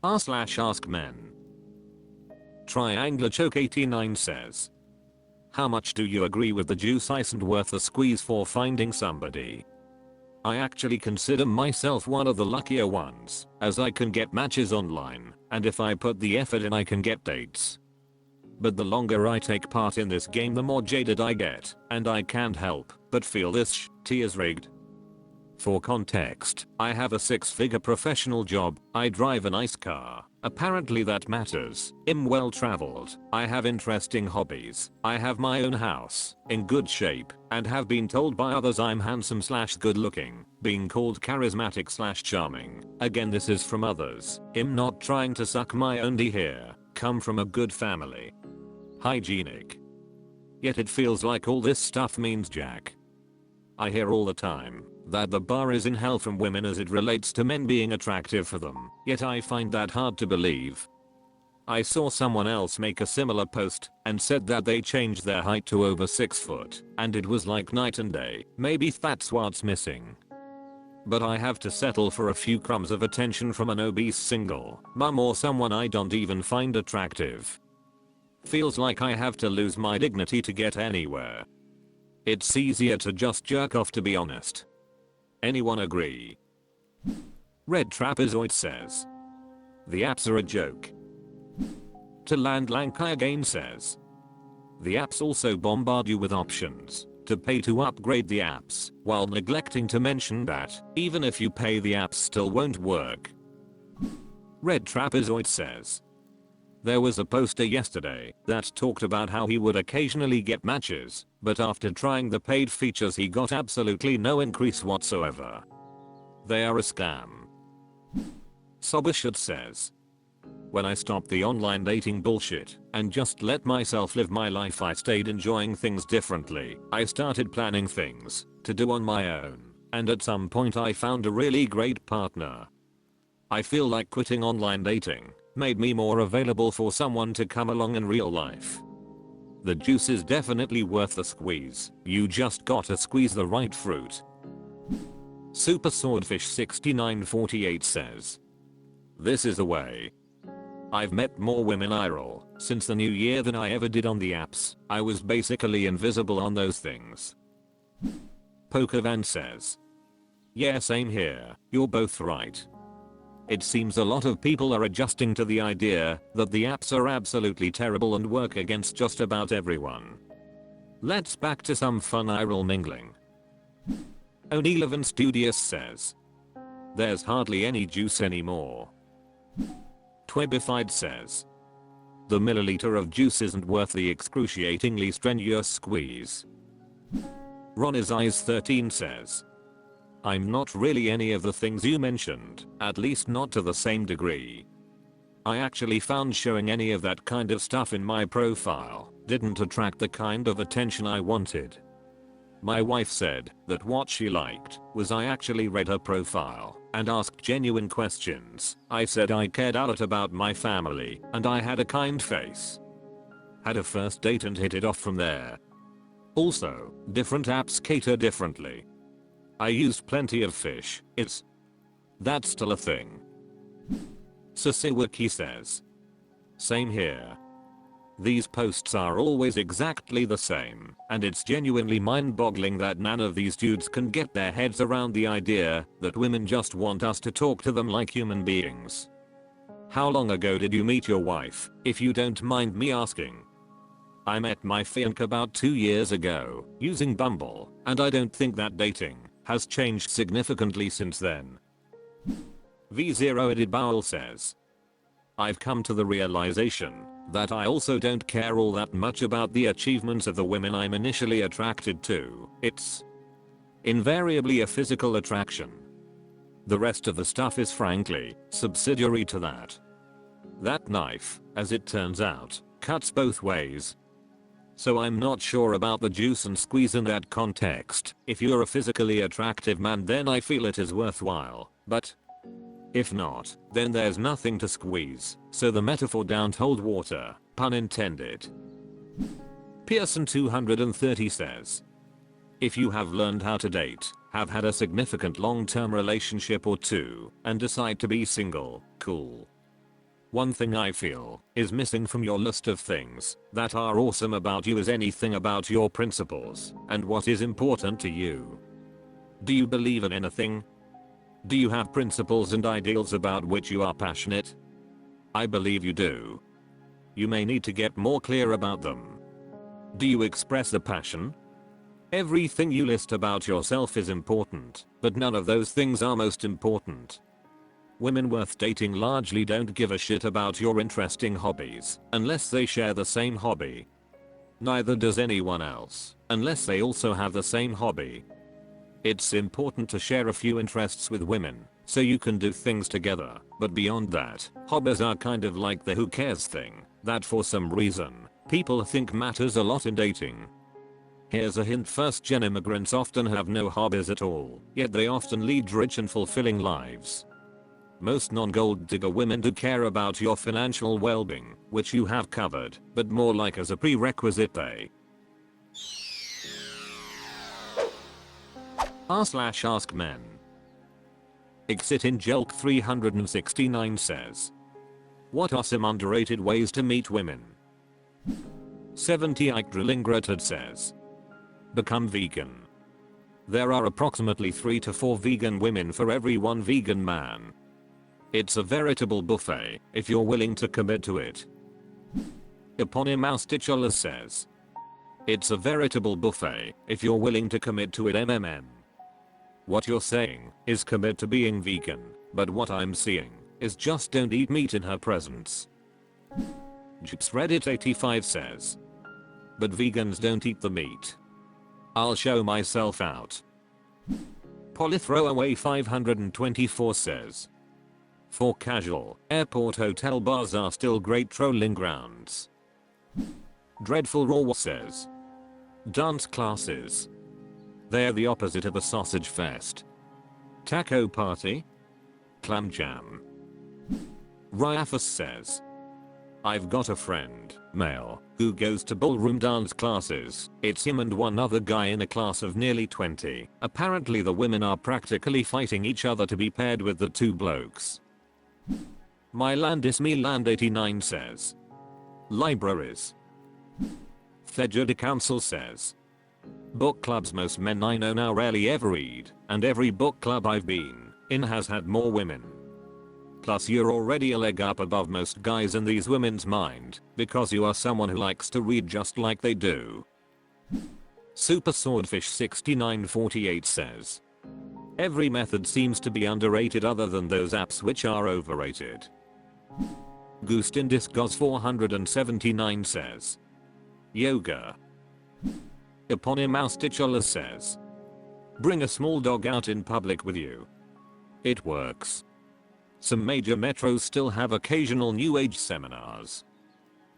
r/AskMen. Triangular Choke 89 says, how much do you agree with the juice isn't worth a squeeze for finding somebody? I actually consider myself one of the luckier ones, as I can get matches online, and if I put the effort in I can get dates. But the longer I take part in this game the more jaded I get, and I can't help but feel this shit is rigged. For context, I have a 6-figure professional job, I drive a nice car, apparently that matters, I'm well traveled, I have interesting hobbies, I have my own house, in good shape, and have been told by others I'm handsome/good looking, being called charismatic/charming, again this is from others, I'm not trying to suck my own D here, come from a good family. Hygienic. Yet it feels like all this stuff means jack. I hear all the time that the bar is in hell from women as it relates to men being attractive for them, yet I find that hard to believe. I saw someone else make a similar post and said that they changed their height to over 6 foot and it was like night and day, maybe that's what's missing. But I have to settle for a few crumbs of attention from an obese single mum or someone I don't even find attractive. Feels like I have to lose my dignity to get anywhere. It's easier to just jerk off to be honest. Anyone agree? Red Trapezoid says, the apps are a joke. To Land Lankai again says, the apps also bombard you with options to pay to upgrade the apps while neglecting to mention that even if you pay the apps still won't work. Red Trapezoid says, there was a poster yesterday that talked about how he would occasionally get matches, but after trying the paid features he got absolutely no increase whatsoever. They are a scam. Subreddit says, when I stopped the online dating bullshit and just let myself live my life I stayed enjoying things differently. I started planning things to do on my own, and at some point I found a really great partner. I feel like quitting online dating made me more available for someone to come along in real life. The juice is definitely worth the squeeze, you just gotta squeeze the right fruit. Super Swordfish 6948 says, this is the way. I've met more women IRL since the new year than I ever did on the apps, I was basically invisible on those things. Pokervan says, yeah same here, you're both right. It seems a lot of people are adjusting to the idea that the apps are absolutely terrible and work against just about everyone. Let's back to some fun IRL mingling. O'Neillevin Studious says, there's hardly any juice anymore. Twebified says, the milliliter of juice isn't worth the excruciatingly strenuous squeeze. Ron's Eyes 13 says, I'm not really any of the things you mentioned, at least not to the same degree. I actually found showing any of that kind of stuff in my profile didn't attract the kind of attention I wanted. My wife said that what she liked was I actually read her profile and asked genuine questions. I said I cared a lot about my family and I had a kind face. Had a first date and hit it off from there. Also, different apps cater differently. I used plenty of fish, that's still a thing. Sasiwiki says, same here. These posts are always exactly the same, and it's genuinely mind-boggling that none of these dudes can get their heads around the idea that women just want us to talk to them like human beings. How long ago did you meet your wife, if you don't mind me asking? I met my fiancé about 2 years ago, using Bumble, and I don't think that dating has changed significantly since then. V0 Edit Bowel says, I've come to the realization that I also don't care all that much about the achievements of the women I'm initially attracted to. It's invariably a physical attraction. The rest of the stuff is frankly subsidiary to that. That knife, as it turns out, cuts both ways. So I'm not sure about the juice and squeeze in that context. If you're a physically attractive man then I feel it is worthwhile, but if not, then there's nothing to squeeze, so the metaphor don't hold water, pun intended. Pearson 230 says, if you have learned how to date, have had a significant long-term relationship or two, and decide to be single, cool. One thing I feel is missing from your list of things that are awesome about you is anything about your principles and what is important to you. Do you believe in anything? Do you have principles and ideals about which you are passionate? I believe you do. You may need to get more clear about them. Do you express a passion? Everything you list about yourself is important, but none of those things are most important. Women worth dating largely don't give a shit about your interesting hobbies unless they share the same hobby. Neither does anyone else unless they also have the same hobby. It's important to share a few interests with women so you can do things together, but beyond that, hobbies are kind of like the who cares thing that for some reason people think matters a lot in dating. Here's a hint: first-gen immigrants often have no hobbies at all, yet they often lead rich and fulfilling lives. Most non-gold digger women do care about your financial well-being, which you have covered, but more like as a prerequisite they r/AskMen. Exit in Jelk 369 says, what are some underrated ways to meet women? 70 Ike Drillingratted says, become vegan. There are approximately 3 to 4 vegan women for every 1 vegan man. It's a veritable buffet if you're willing to commit to it. Eponymous Titular says, it's a veritable buffet if you're willing to commit to it. What you're saying is commit to being vegan, but what I'm seeing is just don't eat meat in her presence. Subreddit 85 says, but vegans don't eat the meat. I'll show myself out. Polythrowaway 524 says, for casual, airport hotel bars are still great trolling grounds. Dreadful Raw says, dance classes. They're the opposite of a sausage fest. Taco party? Clam jam. Ryafus says, I've got a friend, male, who goes to ballroom dance classes. It's him and one other guy in a class of nearly 20. Apparently the women are practically fighting each other to be paired with the 2 blokes. My land is me land 89 says, libraries. Thedger Council says, book clubs. Most men I know now rarely ever read, and every book club I've been in has had more women. Plus you're already a leg up above most guys in these women's mind because you are someone who likes to read just like they do. Super Swordfish 6948 says, every method seems to be underrated other than those apps which are overrated. Goose in Discos 479 says, yoga. Eponymous Titular says, bring a small dog out in public with you. It works. Some major metros still have occasional new age seminars.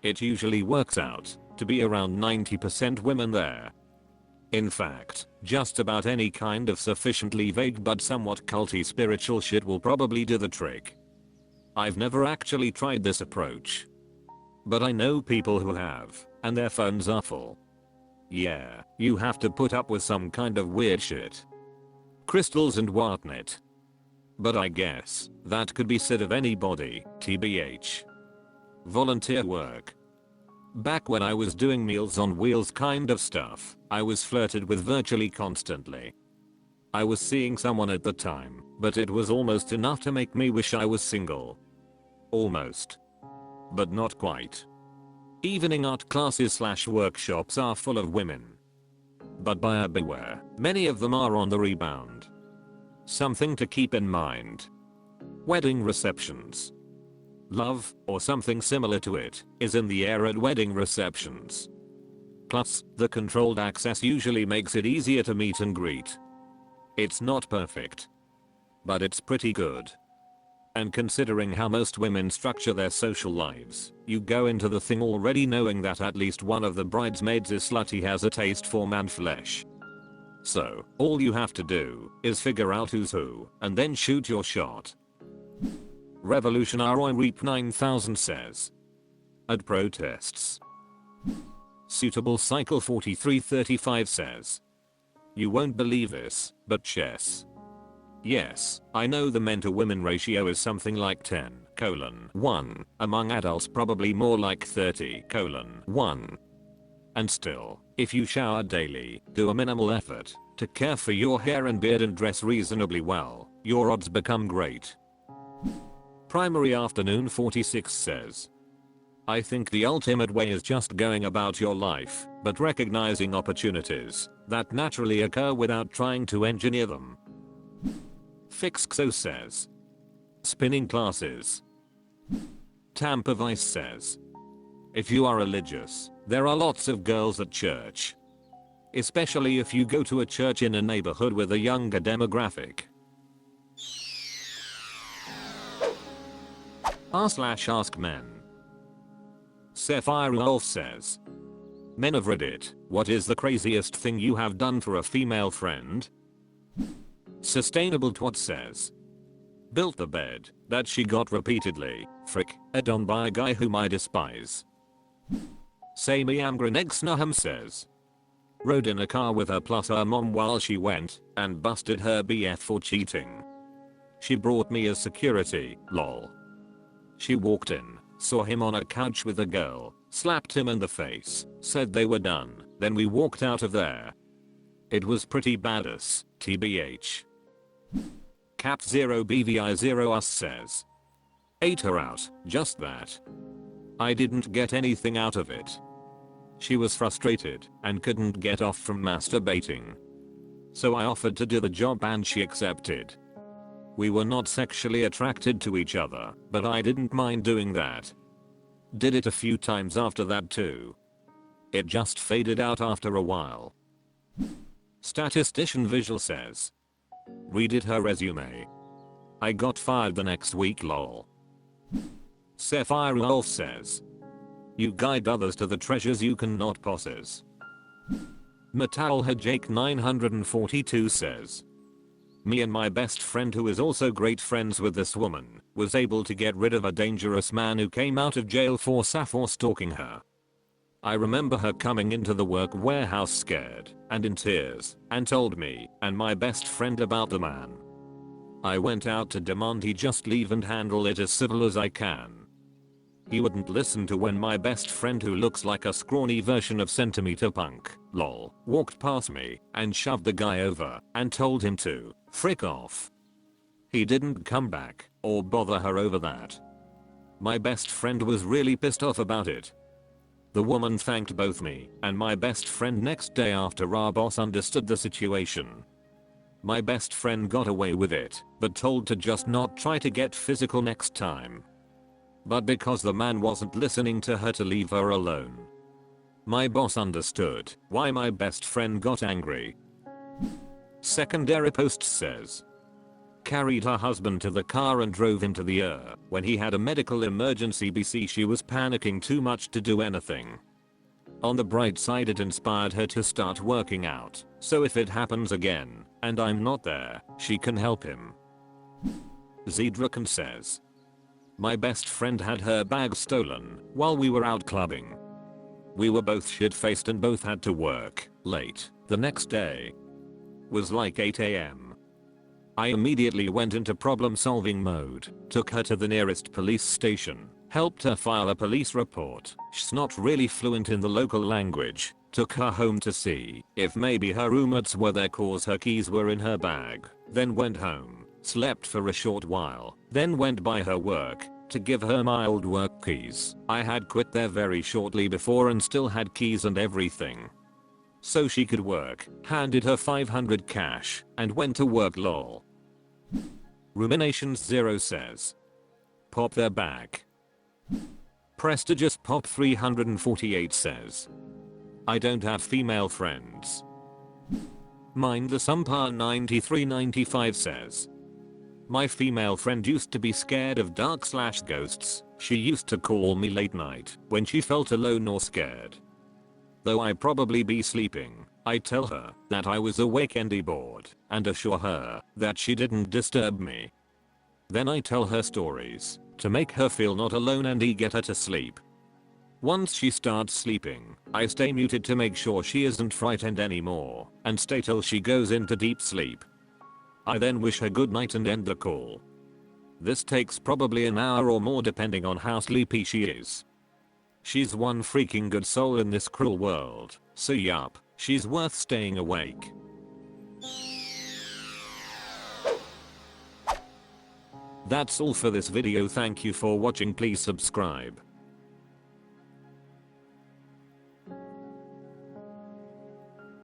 It usually works out to be around 90% women there. In fact, just about any kind of sufficiently vague but somewhat culty spiritual shit will probably do the trick. I've never actually tried this approach, but I know people who have, and their phones are full. Yeah, you have to put up with some kind of weird shit. Crystals and whatnot. But I guess that could be said of anybody, tbh. Volunteer work. Back when I was doing Meals on Wheels kind of stuff, I was flirted with virtually constantly. I was seeing someone at the time, but it was almost enough to make me wish I was single. Almost. But not quite. Evening art classes / workshops are full of women. But buyer beware, many of them are on the rebound. Something to keep in mind. Wedding receptions. Love, or something similar to it, is in the air at wedding receptions. Plus, the controlled access usually makes it easier to meet and greet. It's not perfect, but it's pretty good. And considering how most women structure their social lives, you go into the thing already knowing that at least one of the bridesmaids is slutty, has a taste for man flesh. So, all you have to do is figure out who's who, and then shoot your shot. Revolutionary Reap 9000 says, at protests. Suitable Cycle 4335 says, you won't believe this, but chess. Yes, I know the men to women ratio is something like 10:1. Among adults probably more like 30:1. And still, if you shower daily, do a minimal effort to care for your hair and beard and dress reasonably well, your odds become great. Primary Afternoon 46 says, I think the ultimate way is just going about your life, but recognizing opportunities that naturally occur without trying to engineer them. Fixxo says, spinning classes. Tampa Vice says, if you are religious, there are lots of girls at church. Especially if you go to a church in a neighborhood with a younger demographic. r/AskMen. Sapphire Wolf says, men of Reddit, what is the craziest thing you have done for a female friend? Sustainable Twat says, built the bed that she got repeatedly, on by a guy whom I despise. Sami Amgrenex Nahum says, rode in a car with her plus her mom while she went and busted her BF for cheating. She brought me as security, lol. She walked in, saw him on a couch with a girl, slapped him in the face, said they were done, then we walked out of there. It was pretty badass, tbh. Cap0BVI0us says, ate her out, just that. I didn't get anything out of it. She was frustrated and couldn't get off from masturbating. So I offered to do the job and she accepted. We were not sexually attracted to each other, but I didn't mind doing that. Did it a few times after that too. It just faded out after a while. Statistician Visual says, redid her resume. I got fired the next week lol. Sapphire Wolf says, you guide others to the treasures you cannot possess. Metalhead Jake 942 says, me and my best friend who is also great friends with this woman, was able to get rid of a dangerous man who came out of jail for Sappho stalking her. I remember her coming into the work warehouse scared and in tears and told me and my best friend about the man. I went out to demand he just leave and handle it as civil as I can. He wouldn't listen to when my best friend who looks like a scrawny version of Centimeter Punk, lol, walked past me and shoved the guy over and told him to frick off. He didn't come back or bother her over that. My best friend was really pissed off about it. The woman thanked both me and my best friend next day after our boss understood the situation. My best friend got away with it, but told to just not try to get physical next time. But because the man wasn't listening to her to leave her alone. My boss understood why my best friend got angry. Secondary post says, carried her husband to the car and drove him to the ER when he had a medical emergency BC. She was panicking too much to do anything. On the bright side, it inspired her to start working out, so if it happens again and I'm not there, she can help him. Zedrakan says, my best friend had her bag stolen while we were out clubbing. We were both shit-faced and both had to work late the next day. Was like 8 AM. I immediately went into problem-solving mode, took her to the nearest police station, helped her file a police report. She's not really fluent in the local language. Took her home to see if maybe her roommates were there cause her keys were in her bag. Then went home, slept for a short while, then went by her work to give her my old work keys. I had quit there very shortly before and still had keys and everything. So she could work, handed her 500 cash, and went to work lol. Ruminations 0 says, pop their back. Prestigious Pop 348 says, I don't have female friends. Mindless Umpire 9395 says, my female friend used to be scared of dark/ghosts. She used to call me late night when she felt alone or scared. Though I probably be sleeping, I tell her that I was awake and bored and assure her that she didn't disturb me. Then I tell her stories to make her feel not alone and get her to sleep. Once she starts sleeping, I stay muted to make sure she isn't frightened anymore and stay till she goes into deep sleep. I then wish her good night and end the call. This takes probably an hour or more depending on how sleepy she is. She's one freaking good soul in this cruel world, so yup, she's worth staying awake. That's all for this video. Thank you for watching. Please subscribe.